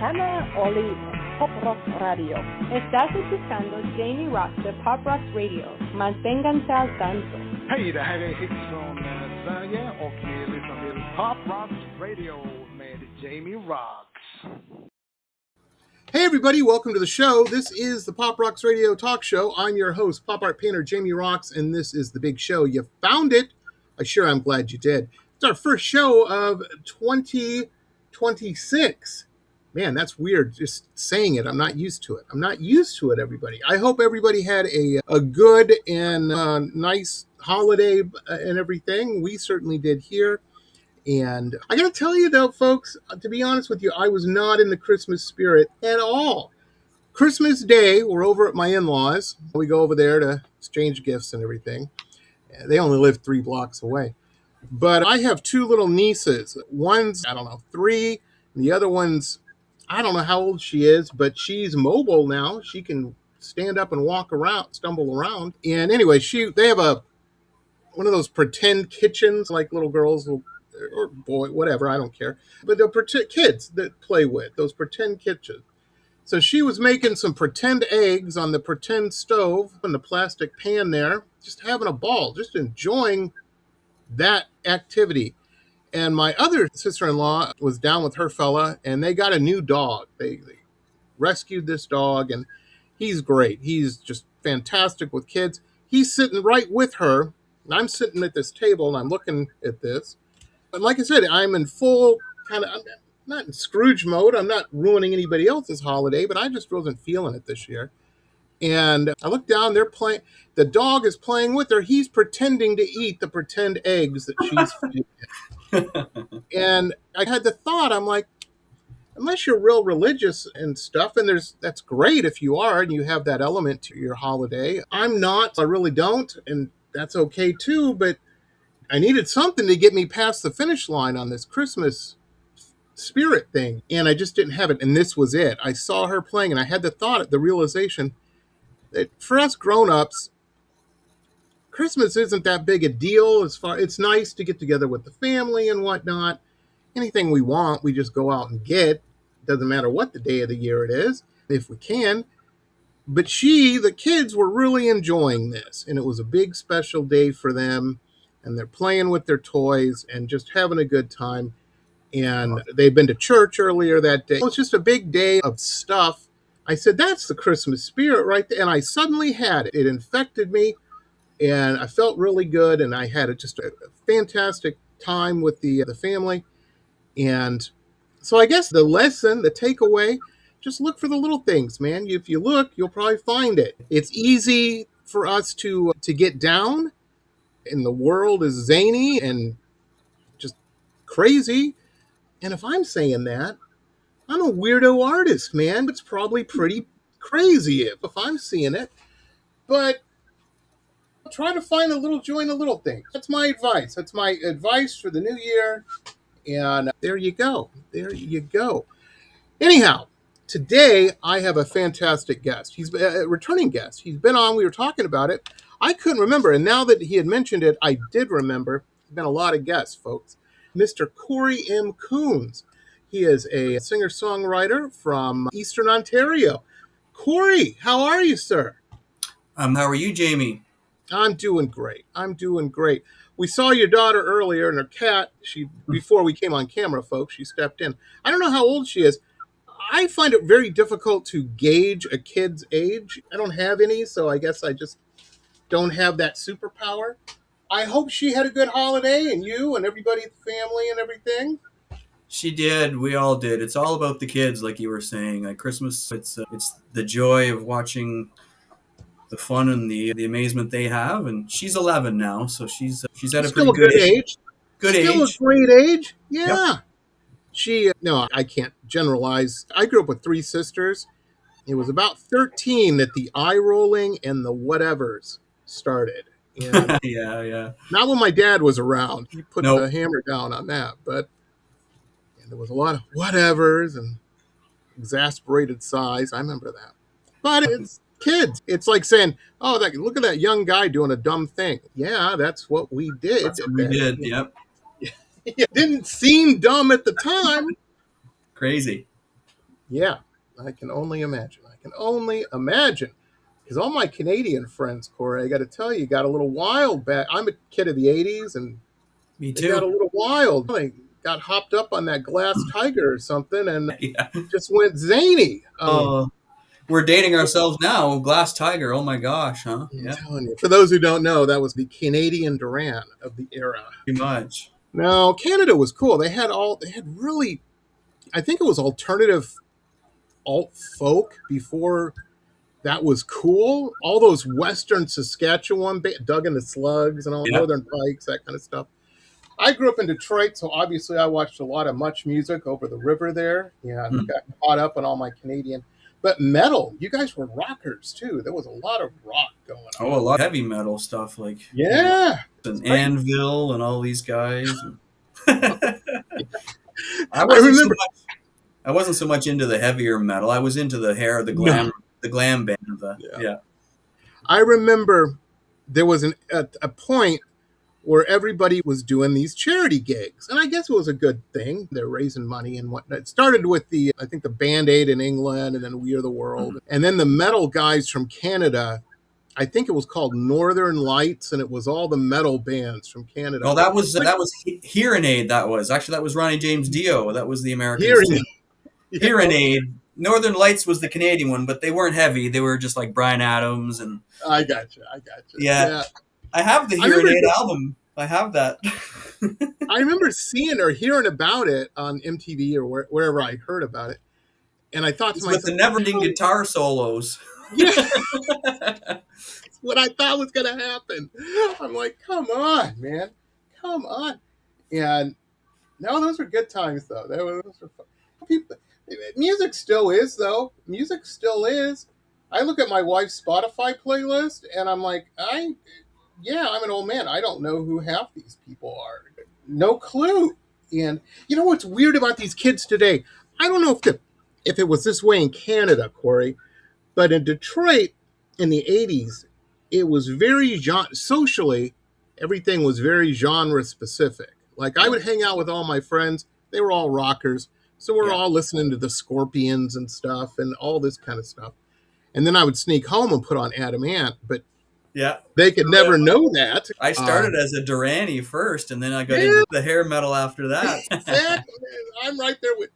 Americana, Oli, Pop Rock Radio. Estás escuchando Jamie Roxx de Pop Rock Radio. Manténganse al tanto. Hej, det här är Hits från Sverige och ni lyssnar till Pop Rock Radio med Jamie Roxx. Hey everybody, welcome to the show. This is the Pop Roxx Radio Talk Show. I'm your host, pop art painter Jamie Roxx, and this is the big show. You found it. I'm glad you did. It's our first show of 2026. Man, that's weird just saying it. I'm not used to it. Everybody. I hope everybody had a good and nice holiday and everything. We certainly did here. And I got to tell you, though, folks, to be honest with you, I was not in the Christmas spirit at all. Christmas Day, we're over at my in-laws. We go over there to exchange gifts and everything. They only live 3 blocks away. But I have 2 little nieces. One's, 3. And the other one's, I don't know how old she is, but she's mobile now. She can stand up and walk around, stumble around. And anyway, they have one of those pretend kitchens like little girls will, or boy, whatever, I don't care. But the kids that play with, those pretend kitchens. So she was making some pretend eggs on the pretend stove in the plastic pan there, just having a ball, just enjoying that activity. And my other sister-in-law was down with her fella, and they got a new dog. They rescued this dog, and he's great. He's just fantastic with kids. He's sitting right with her, and I'm sitting at this table, and I'm looking at this. And like I said, I'm in full I'm not in Scrooge mode. I'm not ruining anybody else's holiday, but I just wasn't feeling it this year. And I look down, they're playing. The dog is playing with her. He's pretending to eat the pretend eggs that she's feeding him. And I had the thought, I'm like, unless you're real religious and stuff, and that's great if you are and you have that element to your holiday. I'm not. I really don't, and that's okay too, but I needed something to get me past the finish line on this Christmas spirit thing, and I just didn't have it, and this was it. I saw her playing, and I had the realization that for us grown-ups, Christmas isn't that big a deal. It's nice to get together with the family and whatnot. Anything we want, we just go out and get. Doesn't matter what the day of the year it is, if we can. But the kids were really enjoying this, and it was a big special day for them, and they're playing with their toys and just having a good time. And they'd been to church earlier that day. It was just a big day of stuff. I said, that's the Christmas spirit right there. And I suddenly had it. It infected me. And I felt really good, and I had just a fantastic time with the family. And so I guess the lesson, the takeaway, just look for the little things, man. If you look, you'll probably find it. It's easy for us to get down, and the world is zany and just crazy. And if I'm saying that, I'm a weirdo artist, man. It's probably pretty crazy if I'm seeing it. But try to find a little joy in the little things. That's my advice. That's my advice for the new year. And there you go. Anyhow, today I have a fantastic guest. He's a returning guest. He's been on. We were talking about it. I couldn't remember. And now that he had mentioned it, I did remember. There's been a lot of guests, folks. Mr. Cory M. Coons. He is a singer-songwriter from Eastern Ontario. Cory, how are you, sir? How are you, Jamie? I'm doing great. We saw your daughter earlier and her cat. Before we came on camera, folks, she stepped in. I don't know how old she is. I find it very difficult to gauge a kid's age. I don't have any, so I guess I just don't have that superpower. I hope she had a good holiday, and you and everybody at the family and everything. She did. We all did. It's all about the kids, like you were saying. Like Christmas, it's the joy of watching the fun and the amazement they have. And she's 11 now, so she's at a pretty good age. Still a great age. Yeah. Yep. I can't generalize. I grew up with 3 sisters. It was about 13 that the eye rolling and the whatevers started. And yeah. Not when my dad was around. He put the hammer down on that, but there was a lot of whatevers and exasperated sighs. I remember that. But it's kids. It's like saying, look at that young guy doing a dumb thing. Yeah, that's what we did. That's what we did, yep. It didn't seem dumb at the time. Crazy. Yeah, I can only imagine. I can only imagine. Because all my Canadian friends, Corey, I got to tell you, got a little wild back. I'm a kid of the 80s, and Me they got a too. little wild. They got hopped up on that glass tiger or something and Yeah. just went zany. Oh, we're dating ourselves now. Glass Tiger. Oh my gosh, huh? I'm Yeah, telling you. For those who don't know, that was the Canadian Duran of the era. pretty much. No, Canada was cool. They had really, I think it was alternative alt folk before that was cool. All those Western Saskatchewan, Doug and the Slugs and all Yeah. Northern Pikes, that kind of stuff. I grew up in Detroit, so obviously I watched a lot of Much Music over the river there. Yeah, and Hmm. got caught up on all my Canadian. But metal, you guys were rockers too. There was a lot of rock going on. Oh, a lot of heavy metal stuff like Yeah, it's and great. Anvil and all these guys. I I wasn't so remember. much. I wasn't so much into the heavier metal. I was into the hair, No, the glam band. yeah, Yeah. I remember there was a point where everybody was doing these charity gigs. And I guess it was a good thing. They're raising money and whatnot. It started with I think the Band Aid in England and then We Are the World. Mhm. And then the metal guys from Canada, I think it was called Northern Lights, and it was all the metal bands from Canada. Oh, Like that was Hearing Aid. That was actually that was Ronnie James Dio. That was the Americans hearing, too. yeah, Hearing Aid. Northern Lights was the Canadian one, but they weren't heavy. They were just like Bryan Adams and I got you. I got you. yeah. Yeah. I have the I Hearing remember, Aid album. I have that. I remember seeing or hearing about it on MTV or wherever I heard about it. And I thought to It's with the myself, never-ending guitar solos. yeah, what I thought was going to happen. I'm like, come on, man. Come on. And no, those were good times, though. Those were fun. People, music still is, though. Music still is. I look at my wife's Spotify playlist and I'm like, yeah, I'm an old man. I don't know who half these people are. No clue. And you know what's weird about these kids today? I don't know if it was this way in Canada, Corey, but in Detroit in the 80s, it was very socially, everything was very genre specific. Like I Yeah. would hang out with all my friends, they were all rockers. So we're Yeah. all listening to the Scorpions and stuff and all this kind of stuff. And then I would sneak home and put on Adam Ant, but Yeah. they could never know that. I started as a Durrani first, and then I got Yeah, into the hair metal after that. exactly. I'm right there with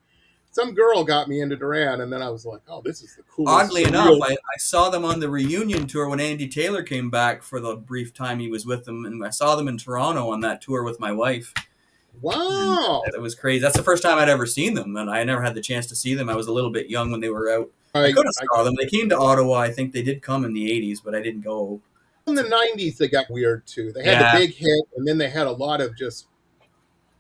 some girl got me into Duran, and then I was like, oh, this is the coolest. Oddly enough, Surreal. I saw them on the reunion tour when Andy Taylor came back for the brief time he was with them, and I saw them in Toronto on that tour with my wife. And Wow. it was crazy. That's the first time I'd ever seen them, and I never had the chance to see them. I was a little bit young when they were out. I could have saw them. They came to Ottawa. I think they did come in the 80s, but I didn't go. In the 90s, they got weird too. They had the big hit, and then they had a lot of just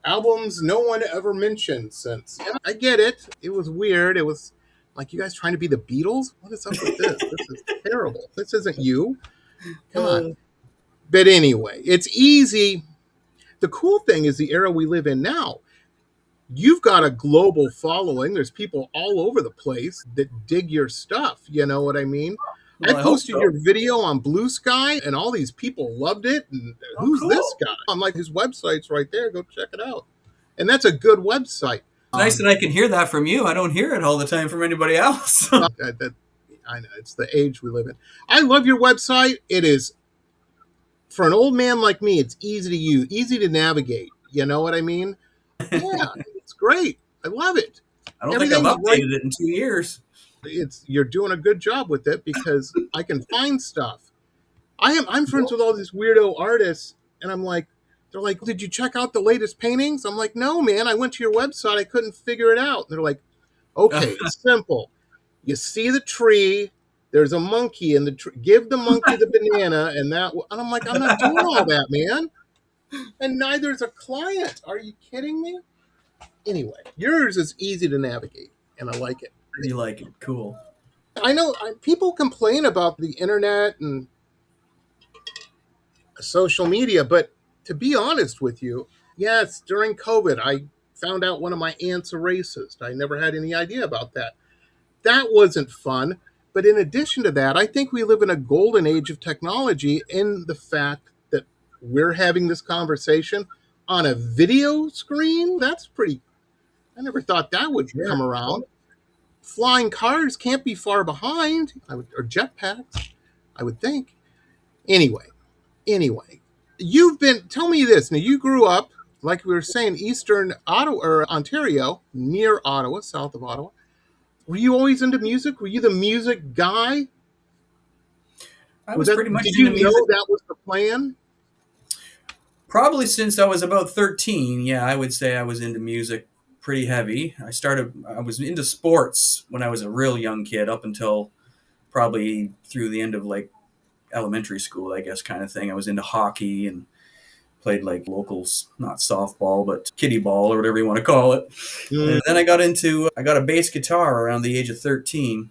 albums no one ever mentioned since. And I get it. It was weird. It was like, you guys trying to be the Beatles? What is up with this? This is terrible. This isn't you. Come on. But anyway, it's easy. The cool thing is the era we live in now. You've got a global following. There's people all over the place that dig your stuff. You know what I mean? Well, I I hope posted so. your video on Blue Sky, and all these people loved it. And who's cool. this guy? I'm like, his website's right there. Go check it out. And that's a good website. It's nice that I can hear that from you. I don't hear it all the time from anybody else. I know it's the age we live in. I love your website. It is, for an old man like me, it's easy to use, easy to navigate. You know what I mean? Yeah, it's great. I love it. I don't think I've updated it in 2 years. You're doing a good job with it because I can find stuff. I'm friends with all these weirdo artists, and I'm like, they're like, did you check out the latest paintings? I'm like, no, man. I went to your website. I couldn't figure it out. And they're like, okay, it's simple. You see the tree. There's a monkey in the tree. Give the monkey the banana, and I'm like, I'm not doing all that, man. And neither is a client. Are you kidding me? Anyway, yours is easy to navigate, and I like it. You like it. Cool. I know people complain about the internet and social media, but to be honest with you, yes, during COVID, I found out one of my aunts a racist. I never had any idea about that. That wasn't fun. But in addition to that, I think we live in a golden age of technology in the fact that we're having this conversation on a video screen. That's pretty, I never thought that would come around. flying cars can't be far behind, or jetpacks, I would think. Anyway, tell me this. Now, you grew up, like we were saying, eastern Ottawa, or Ontario, near Ottawa, south of Ottawa. Were you always into music? Were you the music guy? I was pretty much Did into you music. know that was the plan? Probably since I was about 13, yeah, I would say I was into music pretty heavy. I was into sports when I was a real young kid up until probably through the end of like elementary school, I guess, kind of thing. I was into hockey and played like locals, not softball, but kiddie ball or whatever you want to call it. And then I got a bass guitar around the age of 13.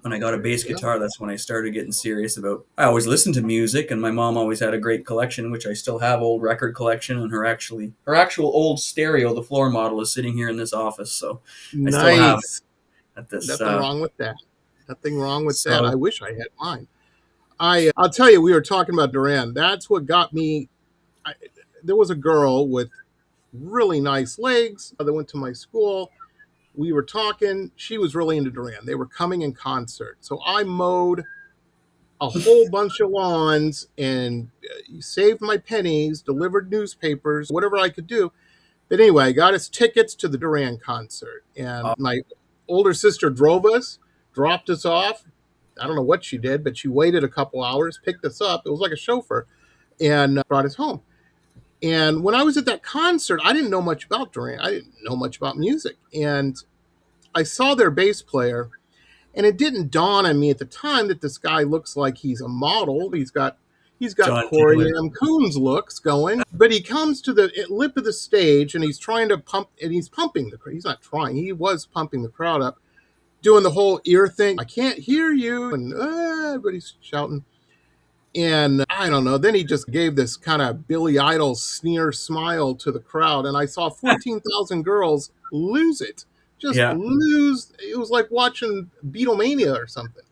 When I got a bass guitar, that's when I started getting serious about. I always listened to music, and my mom always had a great collection, which I still have, old record collection, and her actual old stereo, the floor model, is sitting here in this office. So Nice. I still have it at this. Nothing wrong with that. Nothing wrong with So- that. I wish I had mine. I'll tell you, we were talking about Duran. That's what got me. There was a girl with really nice legs that went to my school. We were talking. She was really into Duran. They were coming in concert. So I mowed a whole bunch of lawns and saved my pennies, delivered newspapers, whatever I could do. But anyway, I got us tickets to the Duran concert. And my older sister drove us, dropped us off. I don't know what she did, but she waited a couple hours, picked us up. It was like a chauffeur, and brought us home. And when I was at that concert, I didn't know much about Duran. I didn't know much about music. And I saw their bass player, and it didn't dawn on me at the time that this guy looks like he's a model. He's got John Cory Taylor. and Coons looks going, but he comes to the lip of the stage and he's trying to pump, and he's pumping the crowd. He's not trying. He was pumping the crowd up, doing the whole ear thing. I can't hear you. And everybody's shouting. And I don't know. Then he just gave this kind of Billy Idol sneer smile to the crowd. And I saw 14,000 girls lose it. Just Yeah. lose. It was like watching Beatlemania or something.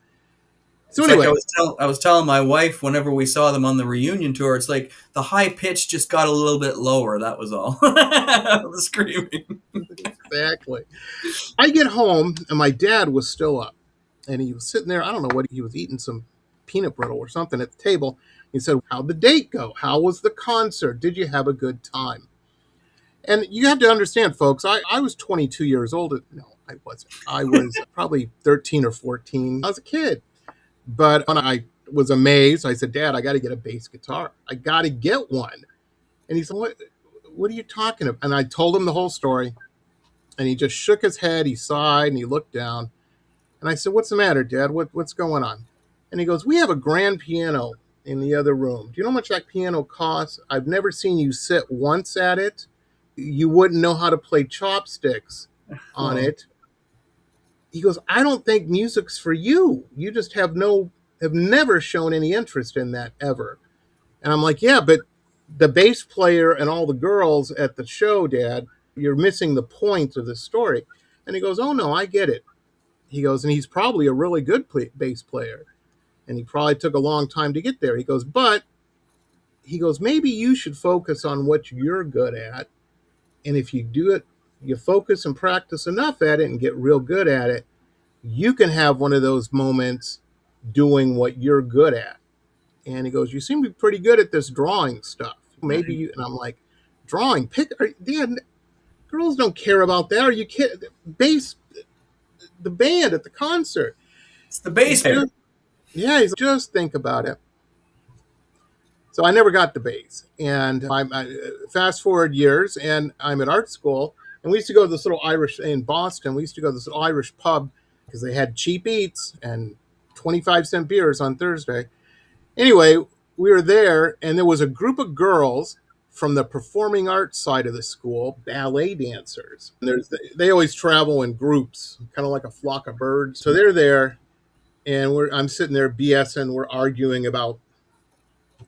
So It's anyway, like I was telling my wife whenever we saw them on the reunion tour, it's like the high pitch just got a little bit lower. That was all. The screaming. exactly. I get home and my dad was still up. And he was sitting there. I don't know what he was eating, some peanut brittle or something at the table. He said, "How'd the date go? How was the concert? Did you have a good time?" And you have to understand, folks, I was 22 years old. No, I wasn't. I was probably 13 or 14. I was a kid. But when I was amazed, I said, "Dad, I got to get a bass guitar. I got to get one." And he said, what are you talking about? And I told him the whole story. And he just shook his head. He sighed and he looked down. And I said, "What's the matter, Dad? What's going on?" And he goes, "We have a grand piano in the other room. Do you know how much that piano costs? I've never seen you sit once at it. You wouldn't know how to play chopsticks on it." He goes, "I don't think music's for you. You just have never shown any interest in that ever." And I'm like, "Yeah, but the bass player and all the girls at the show, Dad, you're missing the point of the story." And he goes, "Oh no, I get it." He goes, "And he's probably a really good bass player. And he probably took a long time to get there." He goes, "But," he goes, "maybe you should focus on what you're good at. And if you do it, you focus and practice enough at it and get real good at it, you can have one of those moments doing what you're good at." And he goes, "You seem to be pretty good at this drawing stuff. Maybe you," and I'm like, "Drawing? Dad, girls don't care about that. Are you kidding? Bass, the band at the concert." It's the bass player. Yeah, he's just think about it. So I never got the bass. And I fast forward years, and I'm at art school. And we used to go to this little Irish, in Boston, we used to go to this little Irish pub because they had cheap eats and 25-cent beers on Thursday. Anyway, we were there, and there was a group of girls from the performing arts side of the school, ballet dancers. And they always travel in groups, kind of like a flock of birds. So they're there, and I'm sitting there BSing. We're arguing about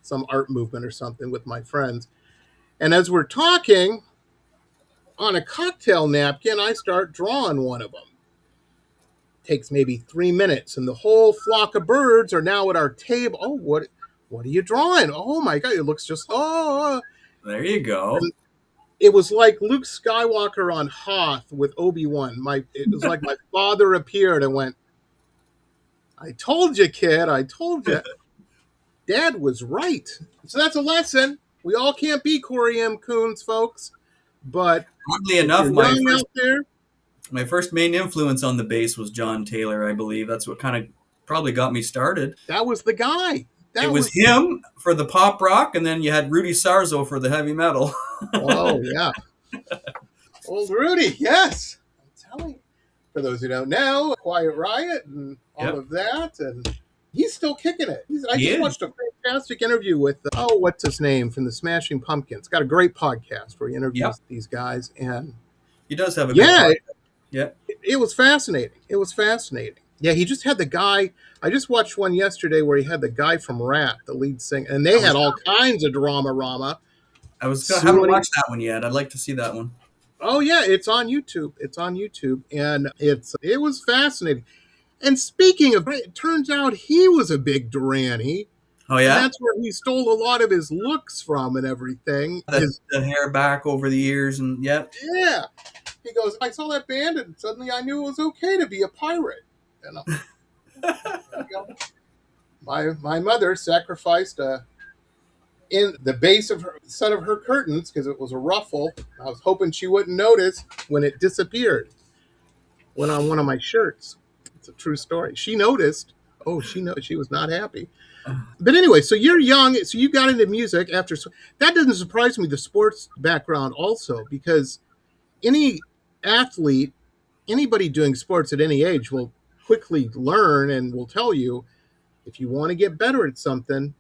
some art movement or something with my friends. And as we're talking, on a cocktail napkin, I start drawing one of them. Takes maybe 3 minutes, and the whole flock of birds are now at our table. "Oh, what are you drawing?" "Oh my God, it looks just, oh." There you go. It was like Luke Skywalker on Hoth with Obi-Wan. It was like my father appeared and went, "I told you, kid. I told you." Dad was right. So that's a lesson. We all can't be Cory M. Coons, folks. But Oddly if enough, you're young out there, my first main influence on the bass was John Taylor, I believe. That's what kind of probably got me started. that was the guy. It That was was, him for the pop rock, and then you had Rudy Sarzo for the heavy metal. oh, yeah. Old Rudy, yes. I'm telling you. For those who don't know, Quiet Riot and all of that. And he's still kicking it. I just watched a fantastic interview with, what's his name, from the Smashing Pumpkins. Got a great podcast where he interviews these guys. And he does have a good podcast. It was fascinating. It was fascinating. Yeah, he just had the guy. I just watched one yesterday where he had the guy from Rat, the lead singer, and they had all kinds of drama. I haven't watched that one yet. I'd like to see that one. Oh yeah, it's on YouTube. And it was fascinating. And speaking of, it turns out he was a big Durante. Oh yeah, and that's where he stole a lot of his looks from and everything. The hair back over the years, and yeah. He goes, I saw that band, and suddenly I knew it was okay to be a pirate. And my mother sacrificed in the base of her set of her curtains because it was a ruffle. I was hoping she wouldn't notice when it disappeared. Went on one of my shirts. It's a true story. She noticed. Oh, she was not happy. But anyway, so you're young, so you got into music after. That doesn't surprise me. The sports background also, because any athlete, anybody doing sports at any age will quickly learn and will tell you, if you want to get better at something,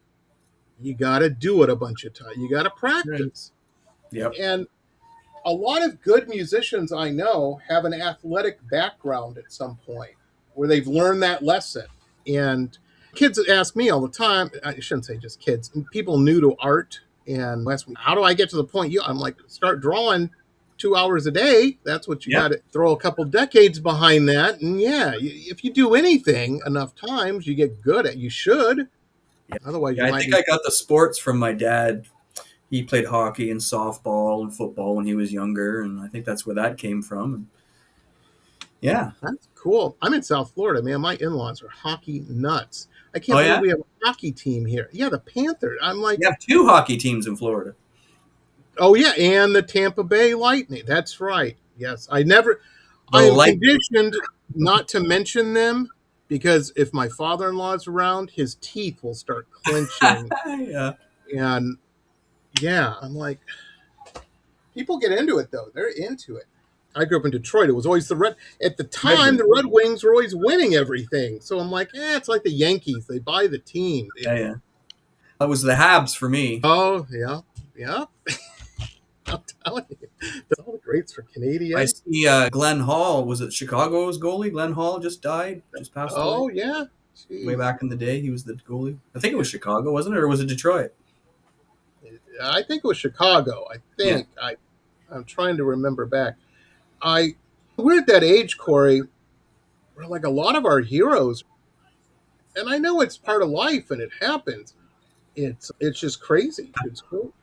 you got to do it a bunch of times. You got to practice. Yep. And a lot of good musicians I know have an athletic background at some point where they've learned that lesson. And kids ask me all the time, I shouldn't say just kids, people new to art, and ask me, how do I get to the point? I'm like, start drawing 2 hours a day. That's what you got to throw a couple decades behind that. And if you do anything enough times, you get good at it. You should. Yeah. Otherwise, I think I got the sports from my dad. He played hockey and softball and football when he was younger, and I think that's where that came from. And that's cool. I'm in South Florida, man. My in-laws are hockey nuts. I can't believe we have a hockey team here. Yeah, the Panthers. I'm like, you have 2 hockey teams in Florida. Oh yeah, and the Tampa Bay Lightning. That's right. Yes, I am conditioned not to mention them because if my father-in-law's around, his teeth will start clenching. And I'm like, people get into it though. They're into it. I grew up in Detroit. It was always the Red. At the time, the Red Wings were always winning everything. So I'm like, it's like the Yankees. They buy the team. Yeah. That was the Habs for me. Oh yeah. I'm telling you, that's all the greats for Canadians. I see Glenn Hall. Was it Chicago's goalie? Glenn Hall just died, just passed away. Oh, yeah. Jeez. Way back in the day, he was the goalie. I think it was Chicago, wasn't it? Or was it Detroit? I think it was Chicago. I think. Yeah. I'm trying to remember back. We're at that age, Cory, where like a lot of our heroes, and I know it's part of life and it happens. It's just crazy. It's cool.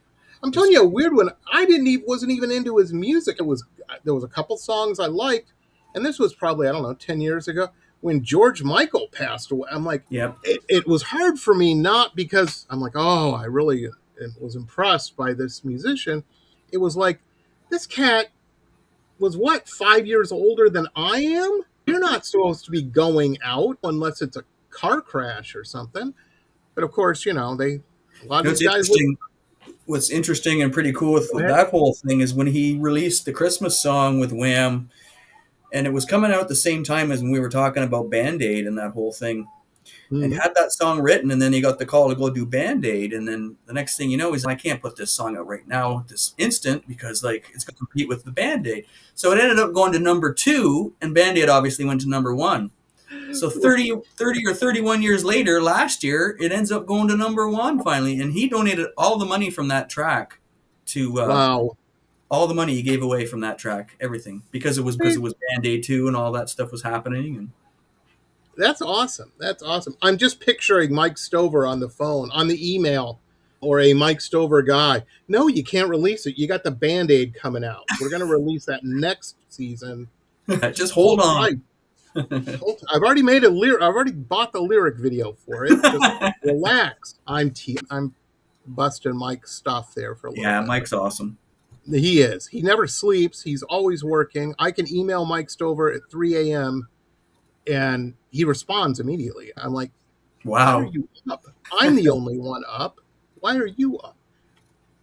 I'm telling you a weird one. I wasn't even into his music. There was a couple songs I liked, and this was probably, 10 years ago when George Michael passed away. I'm like, it was hard for me, not because I'm like, oh, I really was impressed by this musician. It was like, this cat was 5 years older than I am? You're not supposed to be going out unless it's a car crash or something. But of course, a lot of these guys. What's interesting and pretty cool with that whole thing is when he released the Christmas song with Wham, and it was coming out at the same time as when we were talking about Band-Aid and that whole thing. Mm-hmm. And had that song written, and then he got the call to go do Band-Aid, and then the next thing you know is I can't put this song out right now, this instant, because it's going to compete with the Band-Aid. So it ended up going to number 2, and Band-Aid obviously went to number 1. So 30 or 31 years later, last year, it ends up going to number 1 finally. And he donated all the money from that track to all the money he gave away from that track, everything, because it was Band-Aid 2 and all that stuff was happening. And that's awesome. I'm just picturing Mike Stover on the phone, on the email. or a Mike Stover guy. No, you can't release it. You got the Band-Aid coming out. We're going to release that next season. Just hold on. I've already made a lyric. I've already bought the lyric video for it. Just relax. I'm busting Mike's stuff there for a little bit. Mike's awesome. He is. He never sleeps. He's always working. I can email Mike Stover at 3 a.m. and he responds immediately. I'm like, wow. Why are you up? I'm the only one up. Why are you up?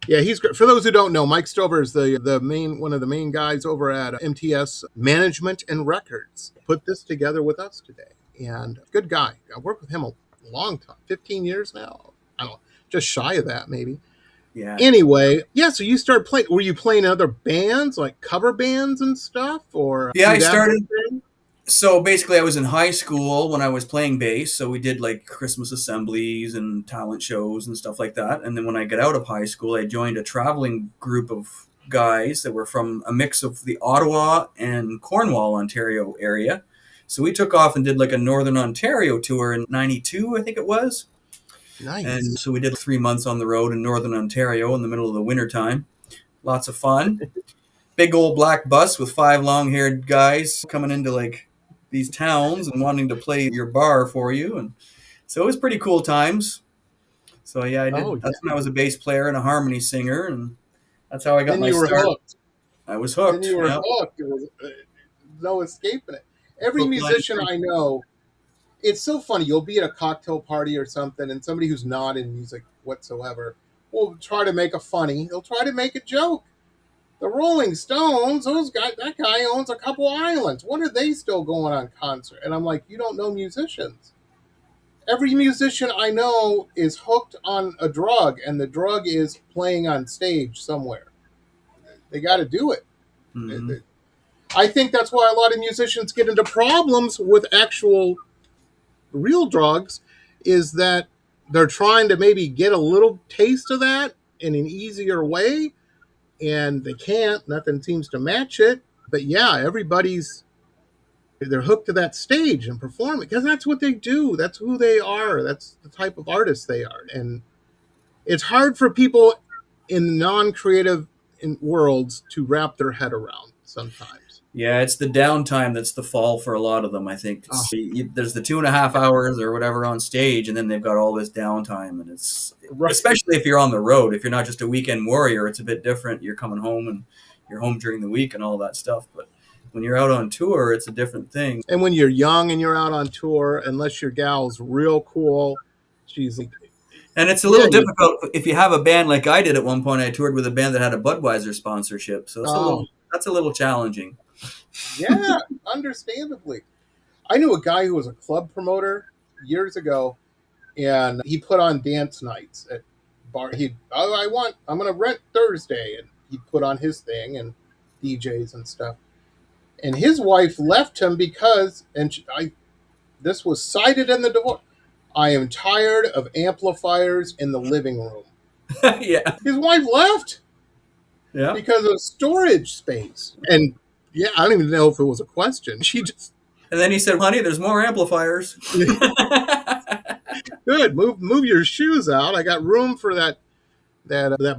Yeah, he's great. For those who don't know, Mike Stover is one of the main guys over at MTS Management and Records. Put this together with us today, and good guy. I worked with him a long time, 15 years now. I don't know, just shy of that maybe. Yeah. Anyway, so you started playing. Were you playing other bands, like cover bands and stuff, or I started. So basically, I was in high school when I was playing bass. So we did like Christmas assemblies and talent shows and stuff like that. And then when I got out of high school, I joined a traveling group of guys that were from a mix of the Ottawa and Cornwall, Ontario area. So we took off and did like a Northern Ontario tour in '92, I think it was. Nice. And so we did 3 months on the road in Northern Ontario in the middle of the winter time. Lots of fun. Big old black bus with 5 long-haired guys coming into like these towns and wanting to play your bar for you, and so it was pretty cool times. So I did. That's when I was a bass player and a harmony singer, and that's how I got my start. Hooked. I was hooked. Then you were hooked. It was no escaping it. Every musician I know, it's so funny. You'll be at a cocktail party or something, and somebody who's not in music whatsoever will try to make a funny. They'll try to make a joke. The Rolling Stones, that guy owns a couple islands. What are they still going on concert? And I'm like, you don't know musicians. Every musician I know is hooked on a drug, and the drug is playing on stage somewhere. They got to do it. Mm-hmm. I think that's why a lot of musicians get into problems with actual real drugs, is that they're trying to maybe get a little taste of that in an easier way. And they can't. Nothing seems to match it. But they're hooked to that stage and performing because that's what they do. That's who they are. That's the type of artist they are. And it's hard for people in non-creative worlds to wrap their head around sometimes. Yeah, it's the downtime that's the fall for a lot of them, I think. There's the 2.5 hours or whatever on stage, and then they've got all this downtime. And it's right. Especially if you're on the road. If you're not just a weekend warrior, it's a bit different. You're coming home, and you're home during the week and all that stuff. But when you're out on tour, it's a different thing. And when you're young and you're out on tour, unless your gal's real cool, she's like... And it's a little difficult if you have a band like I did at one point. I toured with a band that had a Budweiser sponsorship. So that's a little challenging. Yeah, understandably. I knew a guy who was a club promoter years ago, and he put on dance nights at bar. I'm going to rent Thursday, and he'd put on his thing and DJs and stuff. And his wife left him because, this was cited in the divorce, I am tired of amplifiers in the living room. Yeah. His wife left. Yeah. Because of storage space. And yeah, I don't even know if it was a question. And then he said, honey, there's more amplifiers. Good. Move your shoes out. I got room for that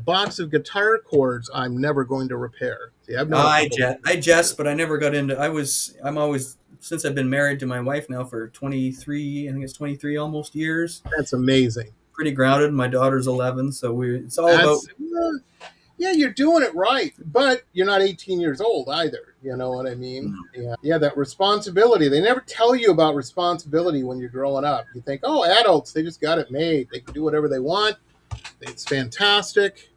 box of guitar cords I'm never going to repair. See, I jest, but I never got into. I'm always, since I've been married to my wife now for 23, I think it's 23 almost years. That's amazing. Pretty grounded. My daughter's 11, so it's all about. Yeah, you're doing it right, but you're not 18 years old either. You know what I mean? Mm-hmm. Yeah, that responsibility. They never tell you about responsibility when you're growing up. You think, adults, they just got it made. They can do whatever they want. It's fantastic.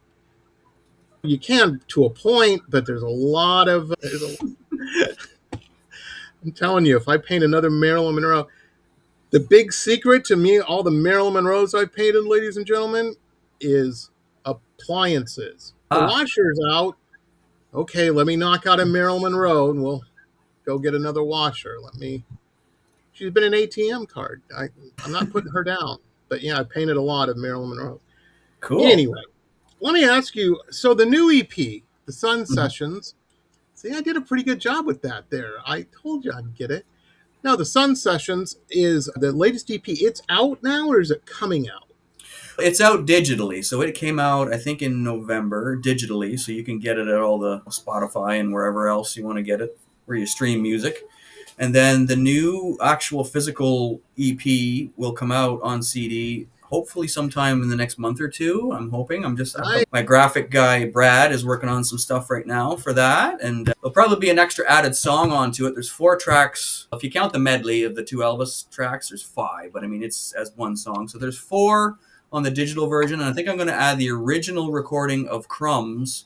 You can to a point, but there's a lot of... I'm telling you, if I paint another Marilyn Monroe, the big secret to me, all the Marilyn Monroes I've painted, ladies and gentlemen, is appliances. The washer's out. Okay, let me knock out a Marilyn Monroe and we'll go get another washer. She's been an ATM card. I'm not putting her down. But yeah, I painted a lot of Marilyn Monroe. Cool. Anyway, let me ask you, so the new EP, the Sun Sessions, see, I did a pretty good job with that there. I told you I'd get it. Now, the Sun Sessions is the latest EP. It's out now, or is it coming out? It's out digitally, so it came out I think in November digitally, so you can get it at all the Spotify and wherever else you want to get it where you stream music. And then the new actual physical EP will come out on CD hopefully sometime in the next month or two. I'm hoping. My graphic guy Brad is working on some stuff right now for that, and there'll probably be an extra added song onto it. There's 4 tracks. If you count the medley of the 2 Elvis tracks, there's 5, but I mean it's as one song. So there's 4 on the digital version, and I think I'm going to add the original recording of Crumbs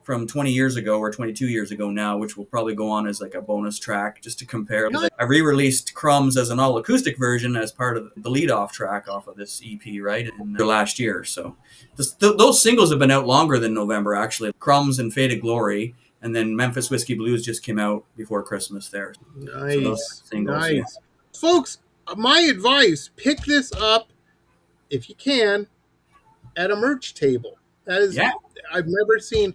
from 20 years ago or 22 years ago now, which will probably go on as like a bonus track just to compare. I re-released Crumbs as an all-acoustic version as part of the lead-off track off of this EP, right, in last year. So those singles have been out longer than November, actually. Crumbs and Faded Glory, and then Memphis Whiskey Blues just came out before Christmas there. Nice, so singles, nice. Yeah. Folks, my advice, pick this up, if you can, at a merch table. That is, I've never seen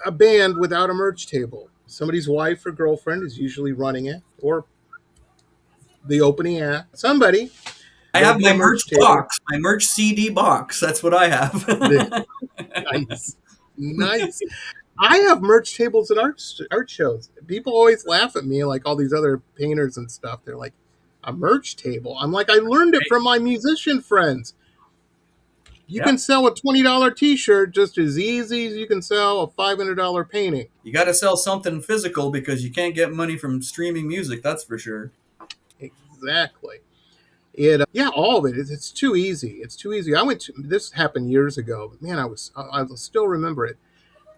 a band without a merch table. Somebody's wife or girlfriend is usually running it, or the opening act. Somebody. I have my merch box, my merch CD box. That's what I have. Nice. I have merch tables at art shows. People always laugh at me, like all these other painters and stuff. They're like, a merch table? I'm like, I learned it from my musician friends. You can sell a $20 t-shirt just as easy as you can sell a $500 painting. You got to sell something physical because you can't get money from streaming music, that's for sure. Exactly. All of it. It's too easy. It's too easy. This happened years ago, but man, I still remember it.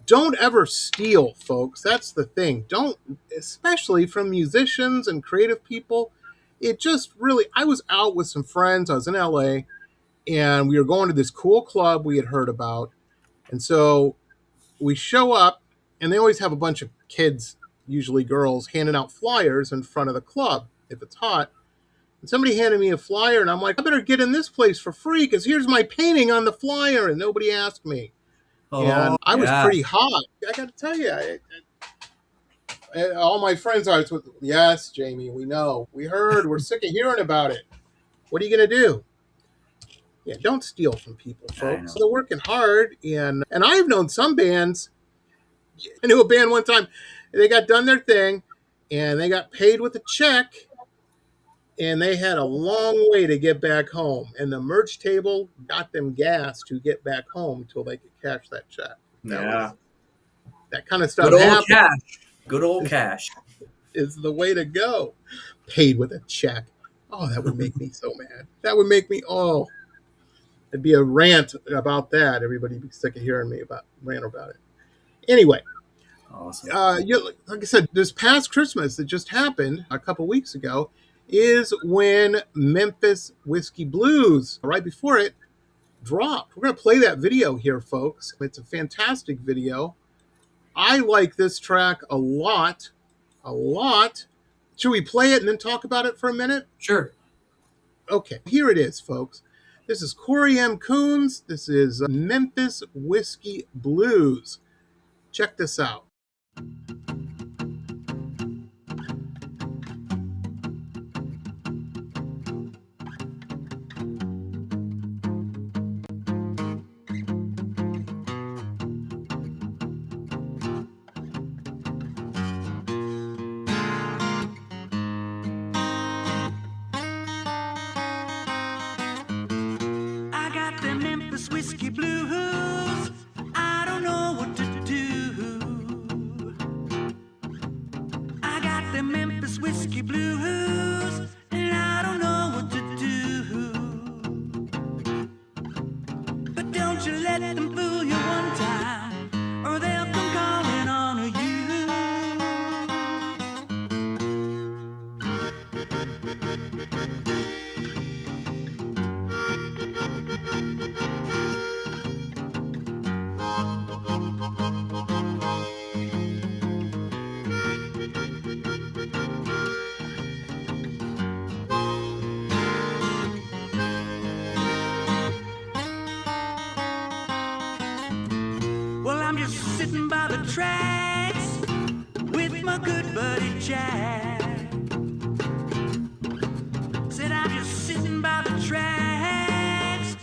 Don't ever steal, folks. That's the thing. Don't, especially from musicians and creative people. It just really, I was out with some friends. I was in LA. And we were going to this cool club we had heard about. And so we show up, and they always have a bunch of kids, usually girls, handing out flyers in front of the club if it's hot. And somebody handed me a flyer, and I'm like, I better get in this place for free because here's my painting on the flyer. And nobody asked me. And I was pretty hot. I got to tell you, all my friends are with, yes, Jamie, we know. We heard. We're sick of hearing about it. What are you going to do? Yeah, don't steal from people, folks. They're working hard, and I've known some bands. I knew a band one time. They got done their thing, and they got paid with a check, and they had a long way to get back home. And the merch table got them gas to get back home until they could cash that check. That kind of stuff. Good old cash. Good old cash is the way to go. Paid with a check. Oh, that would make me so mad. That would make me It'd be a rant about that. Everybody'd be sick of hearing me rant about it. Anyway, awesome. Like I said, this past Christmas that just happened a couple weeks ago is when Memphis Whiskey Blues, right before it, dropped. We're going to play that video here, folks. It's a fantastic video. I like this track a lot. Should we play it and then talk about it for a minute? Sure. Okay, here it is, folks. This is Cory M. Coons. This is Memphis Whiskey Blues. Check this out. Whiskey blues, I don't know what to do. I got the Memphis whiskey blues, and I don't know what to do. But don't you let them fool you one time, or they'll come calling on you. Sitting by the tracks with my good buddy Jack. Said I'm just sitting by the tracks,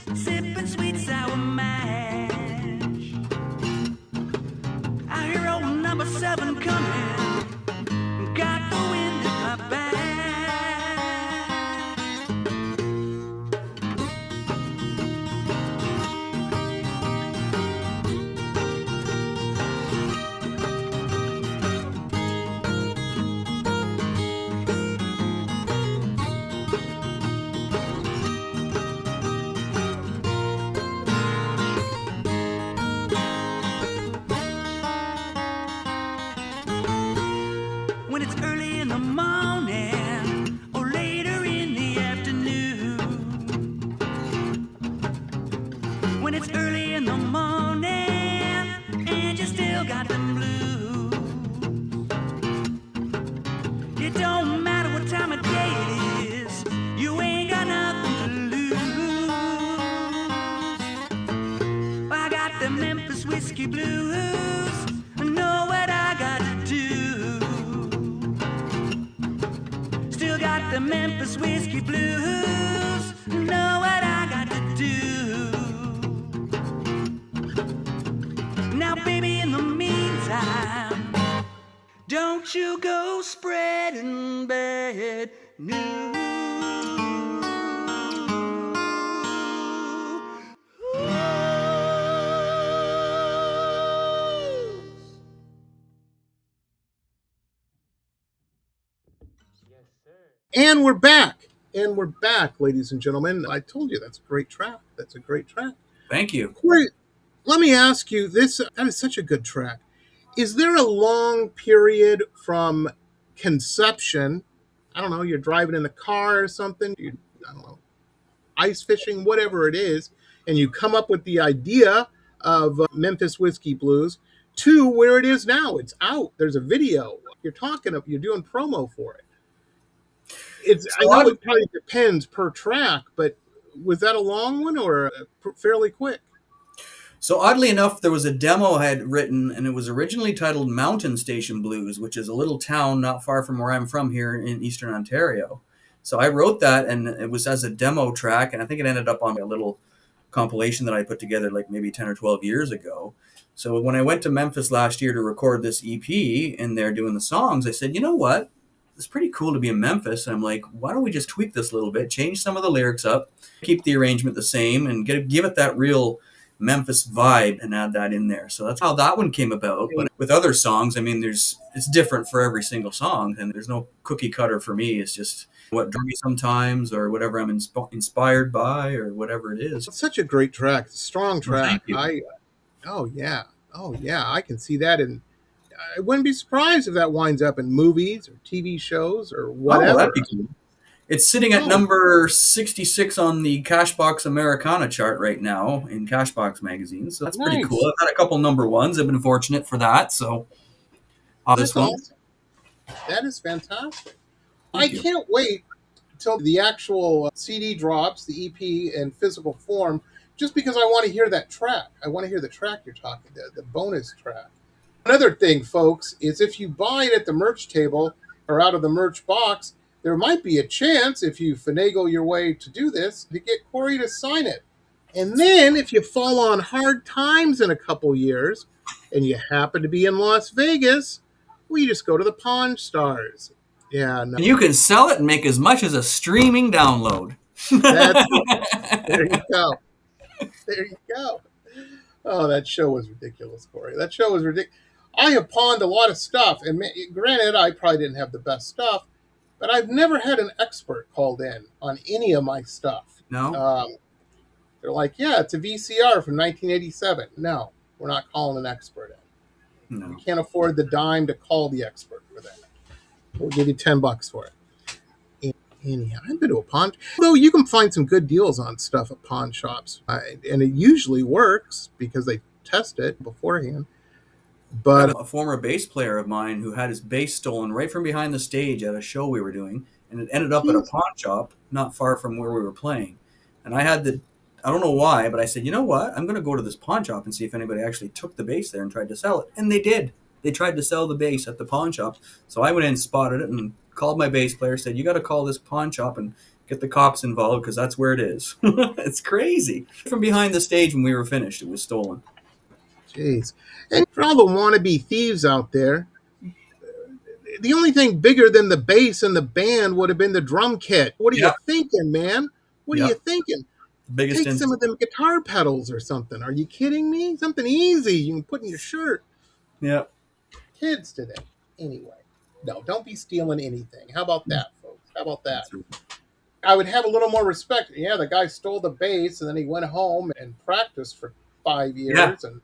3 in the morning, and you still got the blues. It don't matter what time of day it is, you ain't got nothing to lose. I got the Memphis whiskey blues, I know what I got to do. Still got the Memphis whiskey blues, I know what I got to do. Now baby, in the meantime, don't you go spreading bad news. And we're back. And we're back, ladies and gentlemen. I told you that's a great track. That's a great track. Thank you. Cory, let me ask you this. That is such a good track. Is there a long period from conception? I don't know, you're driving in the car or something. I don't know, ice fishing, whatever it is. And you come up with the idea of Memphis Whiskey Blues to where it is now. It's out. There's a video. You're doing promo for it. I know it probably depends per track, but was that a long one or fairly quick? So oddly enough, there was a demo I had written, and it was originally titled Mountain Station Blues, which is a little town not far from where I'm from here in Eastern Ontario. So I wrote that, and it was as a demo track, and I think it ended up on a little compilation that I put together like maybe 10 or 12 years ago. So when I went to Memphis last year to record this EP, and they're doing the songs, I said, you know what? It's pretty cool to be in Memphis. And I'm like, why don't we just tweak this a little bit, change some of the lyrics up, keep the arrangement the same, and give it that real Memphis vibe and add that in there. So that's how that one came about. But with other songs, I mean, it's different for every single song, and there's no cookie cutter for me. It's just what drew me sometimes, or whatever I'm inspired by, or whatever it is. It's such a great track, strong track. Well, oh yeah, I can see that, and I wouldn't be surprised if that winds up in movies or TV shows or whatever. That'd be cool. It's sitting at number 66 on the Cashbox Americana chart right now in Cashbox magazine, so that's pretty cool. I've had a couple number ones. I've been fortunate for that. So this one, awesome. That is fantastic. I can't wait until the actual CD drops, the EP in physical form, just because I want to hear that track. I want to hear the track you're talking about, the bonus track. Another thing, folks, is if you buy it at the merch table or out of the merch box, there might be a chance, if you finagle your way to do this, to get Cory to sign it. And then if you fall on hard times in a couple years and you happen to be in Las Vegas, well, you just go to the Pawn Stars. Yeah, no. And you can sell it and make as much as a streaming download. There you go. There you go. Oh, that show was ridiculous, Cory. That show was ridiculous. I have pawned a lot of stuff, and granted, I probably didn't have the best stuff, but I've never had an expert called in on any of my stuff. No? They're like, yeah, it's a VCR from 1987. No, we're not calling an expert in. No. We can't afford the dime to call the expert for that. We'll give you $10 for it. Anyhow, I've been to a pawn. Though you can find some good deals on stuff at pawn shops, and it usually works because they test it beforehand. But a former bass player of mine who had his bass stolen right from behind the stage at a show we were doing, and it ended up at a pawn shop not far from where we were playing. And I don't know why, but I said, you know what? I'm going to go to this pawn shop and see if anybody actually took the bass there and tried to sell it. And they did. They tried to sell the bass at the pawn shop. So I went in, spotted it, and called my bass player, said, you got to call this pawn shop and get the cops involved because that's where it is. It's crazy. From behind the stage when we were finished, it was stolen. Jeez. And for all the wannabe thieves out there, the only thing bigger than the bass and the band would have been the drum kit. What are you thinking, man? What are you thinking? Take some of them guitar pedals or something. Are you kidding me? Something easy you can put in your shirt. Yeah. Kids today. Anyway. No, don't be stealing anything. How about that, folks? How about that? I would have a little more respect. Yeah, the guy stole the bass and then he went home and practiced for 5 years and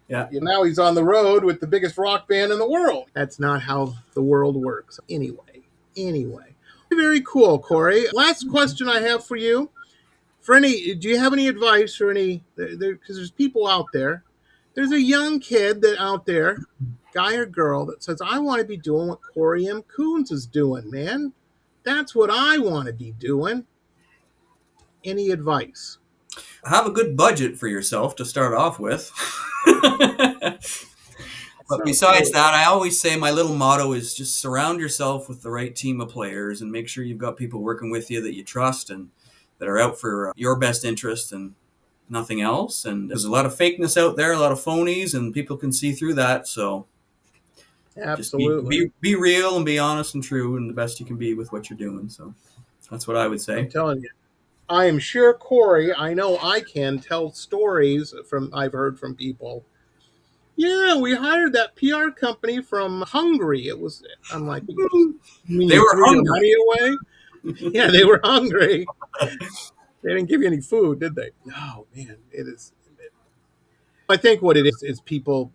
now he's on the road with the biggest rock band in the world. That's not how the world works. Anyway. Very cool, Cory. Last question I have for you. For any, do you have any advice for any? Because there's people out there. There's a young kid that out there, guy or girl, that says, "I want to be doing what Cory M. Coons is doing, man. That's what I want to be doing." Any advice? Have a good budget for yourself to start off with. But So besides true. that, I always say my little motto is just surround yourself with the right team of players and make sure you've got people working with you that you trust and that are out for your best interest and nothing else. And there's a lot of fakeness out there, a lot of phonies, and people can see through that. So just Absolutely. be real and be honest and true and the best you can be with what you're doing. So that's what I would I'm say. telling you. I am sure Cory, I know I can tell stories from I've heard from people. Yeah, we hired that PR company from Hungary. I'm like, you mean They you were threw your hungry. money away? Yeah, they were hungry. They didn't give you any food, did they? Oh, man, it is. I think what it is people,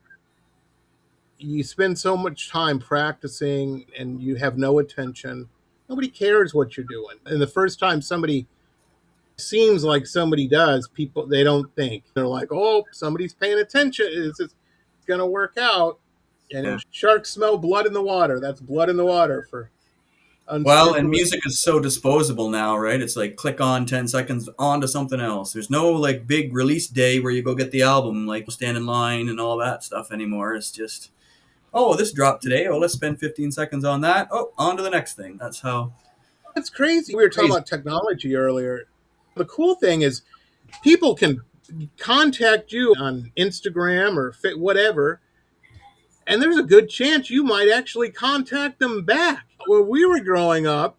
you spend so much time practicing and you have no attention. Nobody cares what you're doing. And the first time somebody seems like somebody does, people, they don't think. They're like, oh, somebody's paying attention. It's going to work out. And Yeah. sharks smell blood in the water. That's blood in the water for Well, and unscrupulous. music is so disposable now, right? It's like click on 10 seconds on to something else. There's no like big release day where you go get the album, like stand in line and all that stuff anymore. It's just, oh, this dropped today. Oh, let's spend 15 seconds on that. Oh, on to the next thing. That's how It's crazy. We were talking crazy. about technology earlier. The cool thing is people can contact you on Instagram or whatever, and there's a good chance you might actually contact them back. When we were growing up,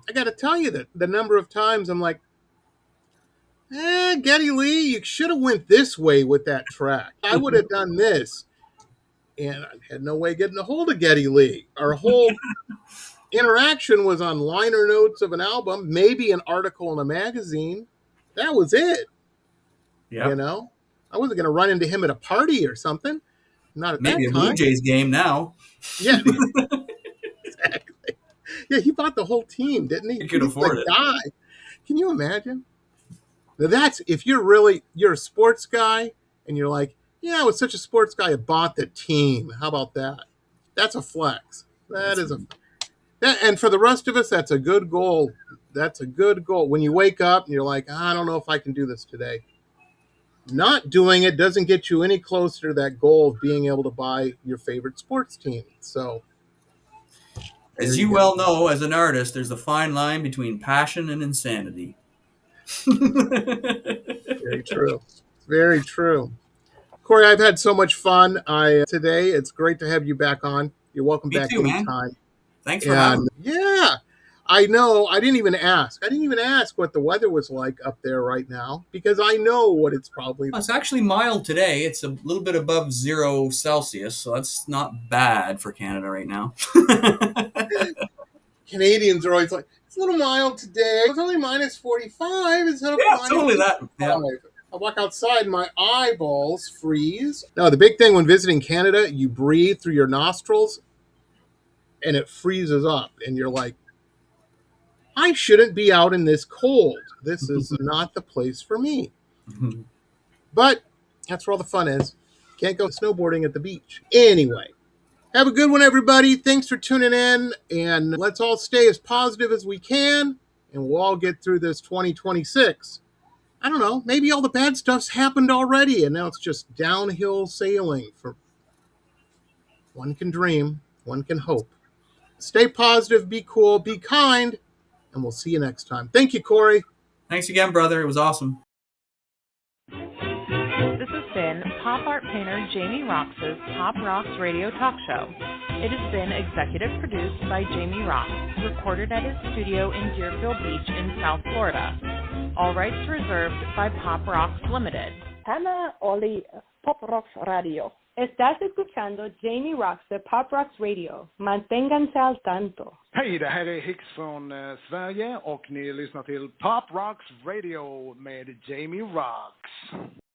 I got to tell you that the number of times I'm like, Geddy Lee, you should have went this way with that track. I would have done this. And I had no way of getting a hold of Geddy Lee. Our whole interaction was on liner notes of an album, maybe an article in a magazine. That was it. Yeah. I wasn't going to run into him at a party or something. Not at Maybe that a Blue time. Jays game now. Yeah, exactly. Yeah, he bought the whole team, didn't he? You could He's afford the it. guy. Can you imagine? Now that's if you're a sports guy and you're like, yeah, I was such a sports guy, I bought the team. How about that? That's a flex. And for the rest of us, that's a good goal. That's a good goal. When you wake up and you're like, I don't know if I can do this today. Not doing it doesn't get you any closer to that goal of being able to buy your favorite sports team. So, there As you you go. well know, as an artist, there's a fine line between passion and insanity. Very true. Very true. Cory, I've had so much fun today. It's great to have you back on. You're welcome Me back too, man. anytime. Thanks for having And me. yeah, I know. I didn't even ask. I didn't even ask what the weather was like up there right now because I know what it's probably. It's actually mild today. It's a little bit above 0 Celsius, so that's not bad for Canada right now. Canadians are always like, it's a little mild today. It's only minus 45 instead of Yeah, minus totally that. Yeah. 55. I walk outside, my eyeballs freeze. No, the big thing when visiting Canada, you breathe through your nostrils and it freezes up. And you're like, I shouldn't be out in this cold. This is not the place for me. But that's where all the fun is. Can't go snowboarding at the beach. Anyway, have a good one, everybody. Thanks for tuning in. And let's all stay as positive as we can. And we'll all get through this 2026. I don't know. Maybe all the bad stuff's happened already. And now it's just downhill sailing. One can dream. One can hope. Stay positive. Be cool. Be kind. And we'll see you next time. Thank you, Cory. Thanks again, brother. It was awesome. This has been pop art painter Jamie Roxx's Pop Rocks Radio Talk Show. It has been executive produced by Jamie Roxx, recorded at his studio in Deerfield Beach in South Florida. All rights reserved by Pop Rocks Limited. Hannah Oli, Pop Rocks Radio. Estás escuchando Jamie Roxx de Pop Rocks Radio. Manténganse al tanto. Hej, det här är Hicks från Sverige och ni lyssnar till Pop Rocks Radio med Jamie Roxx.